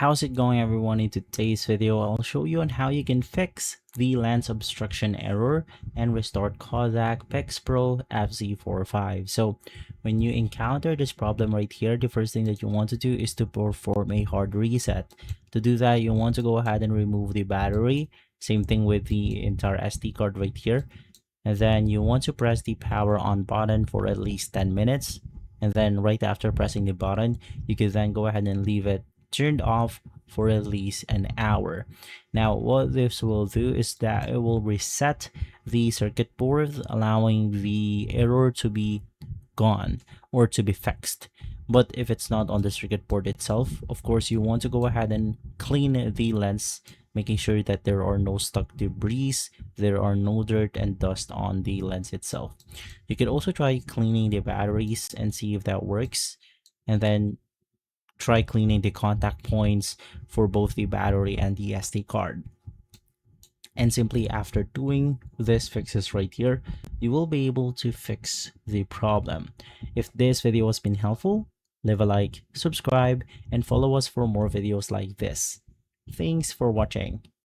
How's it going, everyone? In today's video, I'll show you on how you can fix the lens obstruction error and restore Kodak PIXPRO FZ45. So when you encounter this problem right here, the first thing that you want to do is to perform a hard reset. To do that, you want to go ahead and remove the battery. Same thing with the entire SD card right here. And then you want to press the power on button for at least 10 minutes. And then right after pressing the button, you can then go ahead and leave it turned off for at least an hour. Now what this will do is that it will reset the circuit board, allowing the error to be gone or to be fixed. But if it's not on the circuit board itself, of course you want to go ahead and clean the lens, making sure that there are no stuck debris, there are no dirt and dust on the lens itself. You can also try cleaning the batteries and see if that works, and then try cleaning the contact points for both the battery and the SD card. And simply after doing this fixes right here, you will be able to fix the problem. If this video has been helpful, leave a like, subscribe, and follow us for more videos like this. Thanks for watching.